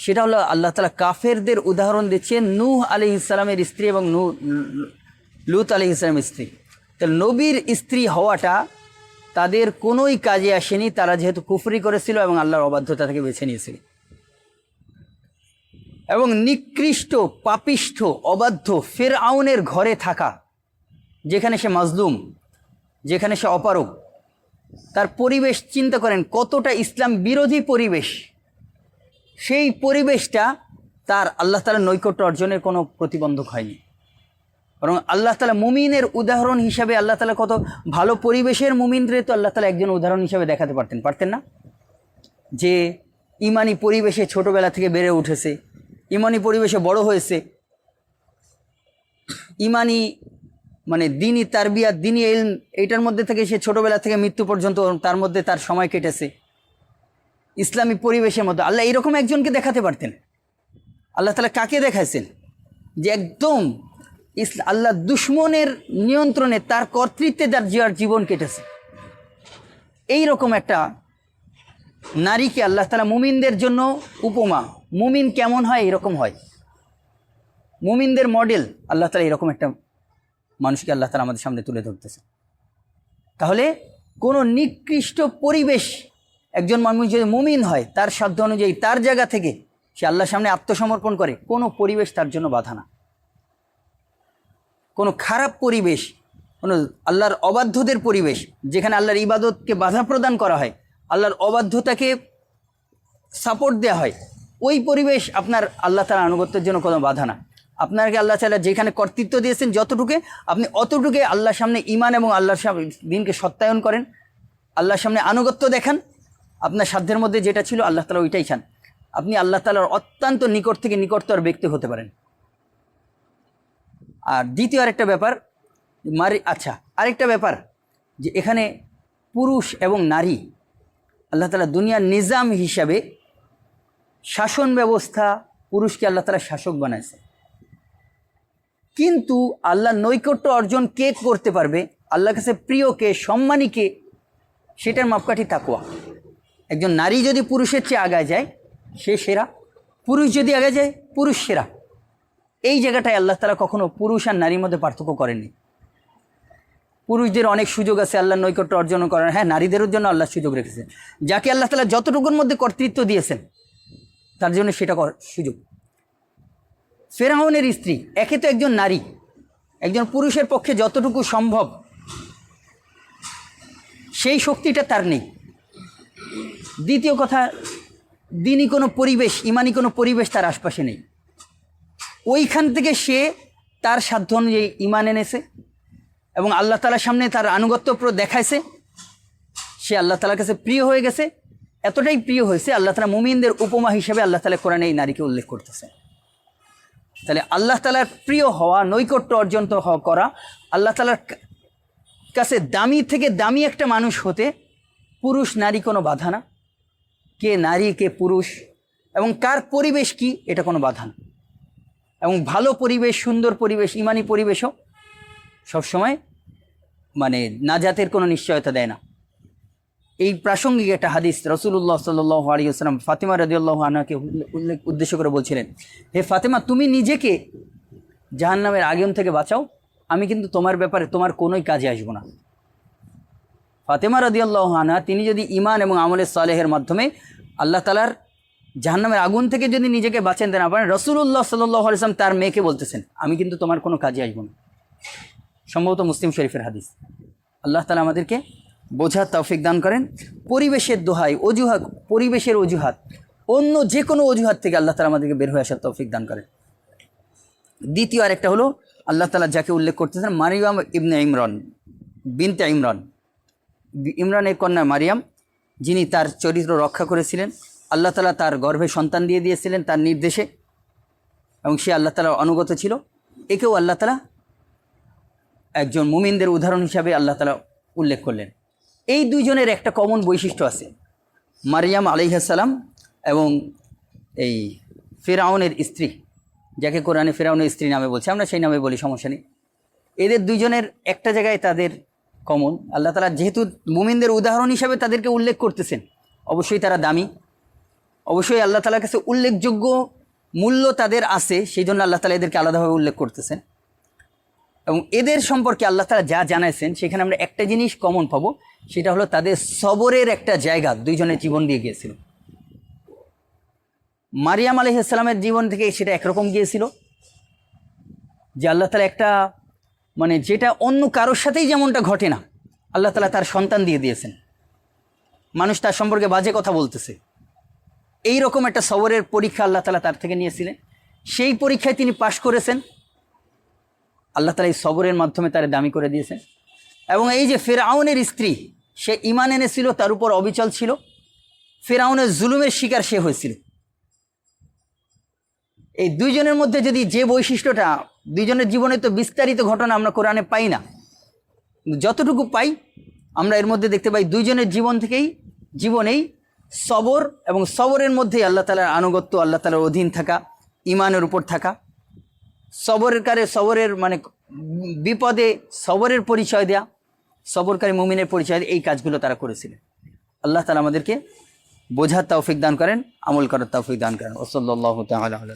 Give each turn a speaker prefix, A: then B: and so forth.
A: সেটা হলো আল্লাহ তাআলা কাফেরদের উদাহরণ দিচ্ছেন নূহ আলাইহিস সালামের স্ত্রী এবং লূত আলাইহিস সালামের স্ত্রী। তাহলে নবীর স্ত্রী হওয়াটা তাদের কোনোই কাজে আসেনি, তারা যেহেতু কুফরি করেছিল এবং আল্লাহর অবাধ্যতা থেকে বেছে নিয়েছিল। এবং নিকৃষ্ট পাপিষ্ঠ অবাধ্য ফিরআউনের ঘরে থাকা, যেখানে সে মাজলুম, যেখানে সে অপারগ, তার পরিবেশ চিন্তা করেন কতটা ইসলাম বিরোধী পরিবেশ। সেই পরিবেশটা তার আল্লাহ তাআলার নৈকট্য অর্জনের কোনো প্রতিবন্ধক হয়নি, বরং আল্লাহ তাআলা মুমিনের উদাহরণ হিসাবে আল্লাহ তাআলা কত ভালো পরিবেশের মুমিনদের তো আল্লাহ তাআলা একজন উদাহরণ হিসাবে দেখাতে পারতেন না? যে ইমানি পরিবেশে ছোটবেলা থেকে বেড়ে উঠেছে, ইমানি পরিবেশে বড় হয়েছে, ইমানি মানে দিনী তারবিয়াত, দিনী ইলম, এইটার মধ্যে থেকে সে ছোটবেলা থেকে মৃত্যু পর্যন্ত তার মধ্যে তার সময় কেটেছে ইসলামী পরিবেশের মধ্যে। আল্লাহ এরকম একজনকে দেখাতে পারতেন। আল্লাহ তাআলা কাকে দেখাইছেন? যে একদম আল্লাহ দুশ্মনের নিয়ন্ত্রণে তার কর্তৃত্বে যার জীবন কেটেছে, এই রকম একটা নারীকে আল্লাহ তাআলা মুমিনদের জন্য উপমা। মুমিন কেমন হয় এরকম হয়, মুমিনদের মডেল আল্লাহ তাআলা এরকম একটা মানুষকে আল্লাহ তাআলা আমাদের সামনে তুলে ধরতেছে। তাহলে কোনো নিকৃষ্ট পরিবেশ, একজন মানুষ যদি মুমিন হয় তার সাধ্য অনুযায়ী তার জায়গা থেকে সে আল্লাহর সামনে আত্মসমর্পণ করে, কোনো পরিবেশ তার জন্য বাধা না। কোনো খারাপ পরিবেশ, কোনো আল্লাহর অবাধ্যদের পরিবেশ, যেখানে আল্লাহর ইবাদতকে বাধা প্রদান করা হয়, আল্লাহর অবাধ্যতাকে সাপোর্ট দেওয়া হয়, ওই পরিবেশ আপনার আল্লাহ তাআলার আনুগত্যের জন্য কোনো বাধা না। আপনাকে আল্লাহ তাআলা যেখানে কর্তৃত্ব দিয়েছেন যতটুকু, আপনি অতটুকু আল্লাহর সামনে ঈমান এবং আল্লাহর দিনকে সত্যায়ন করেন, আল্লাহর সামনে আনুগত্য দেখান। আপনার সাধ্যের মধ্যে যেটা ছিল আল্লাহ তাআলা ওইটাই চান। আপনি আল্লাহ তাআলার অত্যন্ত নিকট থেকে নিকটতর ব্যক্তি হতে পারেন। আর দ্বিতীয় আরেকটা ব্যাপার আরেকটা ব্যাপার যে এখানে পুরুষ এবং নারী আল্লাহ তাআলা দুনিয়ার নিজাম হিসাবে শাসন ব্যবস্থা, পুরুষকে আল্লাহ তাআলা শাসক বানাইছে। কিন্তু আল্লাহ নৈকট্য অর্জন কে করতে পারবে, আল্লাহর কাছে প্রিয় কে, সম্মানী কে, সেটার মাপকাঠি তাকওয়া। একজন নারী যদি পুরুষের চেয়ে আগায় যায় সে সেরা, পুরুষ যদি আগে যায় পুরুষ সেরা। এই জায়গাটায় আল্লাহ তাআলা কখনো পুরুষ আর নারীর মধ্যে পার্থক্য করেননি। পুরুষদের অনেক সুযোগ আছে আল্লাহর নৈকট্য অর্জন করার, হ্যাঁ, নারীদেরও জন্য আল্লাহ সুযোগ রেখেছেন। যাকে আল্লাহ তাআলা যতটুকুর মধ্যে কর্তৃত্ব দিয়েছেন তার জন্য সেটা সুযোগ। ফিরআউনের স্ত্রী একে তো একজন নারী, একজন পুরুষের পক্ষে যতটুকু সম্ভব সেই শক্তিটা তার নেই। দ্বিতীয় কথা, দিনী কোনো পরিবেশ, ইমানি কোনো পরিবেশ তার আশপাশে নেই। ওইখান থেকে সে তার সাধ্য অনুযায়ী ঈমান এনেছে এবং আল্লাহ তাআলার সামনে তার আনুগত্য দেখাইছে। সে আল্লাহ তাআলার কাছে প্রিয় হয়ে গেছে, এতটাই প্রিয় হয়েছে আল্লাহ তাআলা মুমিনদের উপমা হিসেবে আল্লাহ তাআলা কোরআনে এই নারীকে উল্লেখ করতেছে। তাহলে আল্লাহ তাআলার প্রিয় হওয়া, নৈকট্য অর্জন করা, আল্লাহ তাআলার কাছে দামি থেকে দামি একটা মানুষ হতে পুরুষ নারী কোনো বাধা না। কে নারী কে পুরুষ এবং কার পরিবেশ কি এটা কোনো বাধা না। এবং ভালো পরিবেশ, সুন্দর পরিবেশ, ইমানি পরিবেশও সবসময় মানে নাজাতের কোনো নিশ্চয়তা দেয় না। এই প্রাসঙ্গিক একটা হাদিস রাসূলুল্লাহ সাল্লাল্লাহু আলাইহি ওয়াসাল্লাম ফাতিমা রাদিয়াল্লাহু আনহাকে উদ্দেশ্য করে বলছিলেন, হে ফাতিমা, তুমি নিজেকে জাহান্নামের আগুন থেকে বাঁচাও, আমি কিন্তু তোমার ব্যাপারে তোমার কোনোই কাজে আসবো না। ফাতিমা রাদিয়াল্লাহু আনহা তিনি যদি ঈমান এবং আমলে সালেহের মাধ্যমে আল্লাহ তাআলার জাহান্নামের আগুন থেকে যদি নিজেকে বাঁচাতে না পারেন, রাসূলুল্লাহ সাল্লাল্লাহু আলাইহি ওয়াসাল্লাম তার মেয়েকে বলতেছেন, আমি কিন্তু তোমার কোনো কাজে আসবো না। সম্ভবত মুসলিম শরীফের হাদিস। আল্লাহ তাআলা আমাদেরকে বোঝার তৌফিক দান করেন। পরিবেশের দোহাই, পরিবেশের অজুহাত, অন্য যে কোনো অজুহাত থেকে আল্লাহ তাআলা আমাদেরকে বের হয়ে আসার তৌফিক দান করেন। দ্বিতীয় আরেকটা হলো আল্লাহ তাআলা যাকে উল্লেখ করতেছেন, মারিয়াম ইবনে ইমরান বিনতে ইমরান, ইমরানের কন্যা মারিয়াম, যিনি তার চরিত্র রক্ষা করেছিলেন। আল্লাহ তাআলা তার গর্ভে সন্তান দিয়ে দিয়েছিলেন তার নির্দেশে এবং সে আল্লাহ তাআলার অনুগত ছিল। একেও আল্লাহ তাআলা একজন মুমিনদের উদাহরণ হিসাবে আল্লাহ তাআলা উল্লেখ করলেন। এই দুইজনের একটা কমন বৈশিষ্ট্য আছে, মারিয়াম আলাইহিস সালাম এবং এই ফিরআউনের স্ত্রী, যাকে কোরআনে ফিরআউনের স্ত্রী নামে বলছে, আমরা সেই নামে বলি, সমস্যা নেই। এদের দুইজনের একটা জায়গায় তাদের কমন, আল্লাহ তাআলা যেহেতু মুমিনদের উদাহরণ হিসাবে তাদেরকে উল্লেখ করতেছেন, অবশ্যই তারা দামি, অবশ্যই আল্লাহ তাআলার কাছে উল্লেখযোগ্য মূল্য তাদের আছে, সেই জন্য আল্লাহ তাআলা এদেরকে আলাদাভাবে উল্লেখ করতেছেন। এবং এদের সম্পর্কে আল্লাহ তাআলা যা জানাইছেন সেখানে আমরা একটা জিনিস কমন পাবো, সেটা হলো তাদের সবরের একটা জায়গা দুইজনের জীবন দিয়ে গিয়েছিল। মারিয়াম আলাইহিস সালামের জীবন থেকে সেটা একরকম গিয়েছিল যে আল্লাহ তাআলা একটা মানে যেটা অন্য কারোর সাথেই যেমনটা ঘটে না, আল্লাহ তাআলা তার সন্তান দিয়ে দিয়েছেন, মানুষ তার সম্পর্কে বাজে কথা বলতেছে, এই রকম একটা সবরের পরীক্ষা আল্লাহ তাআলা তার থেকে নিয়েছিলেন। সেই পরীক্ষায় তিনি পাশ করেছেন, আল্লাহ তাআলা এই সবরের মাধ্যমে তার দামি করে দিয়েছেন। এবং এই যে ফেরাউনের স্ত্রী, সে ঈমান এনেছিল, তার উপর অবিচল ছিল, ফেরাউনের জুলুমের শিকার সে হয়েছিল। এই দুইজনের মধ্যে যদি যে বৈশিষ্ট্যটা, দুইজনের জীবনে তো বিস্তারিত ঘটনা আমরা কোরআনে পাই না, যতটুকু পাই আমরা এর মধ্যে দেখতে পাই দুইজনের জীবনেই সবর, এবং সবরের মধ্যেই আল্লাহ তাআলার আনুগত্য, আল্লাহ তাআলার অধীন থাকা, ঈমানের উপর থাকা, সবরের মানে বিপদে সবরের পরিচয় দেয়া, সবরকারী মুমিনের পরিচয় দেয়া, এই কাজগুলো তারা করেছিলেন। আল্লাহ তাআলা আমাদেরকে বোঝার তৌফিক দান করেন, আমল করার তৌফিক দান করেন। ওয়া সাল্লাল্লাহু তাআলা আলা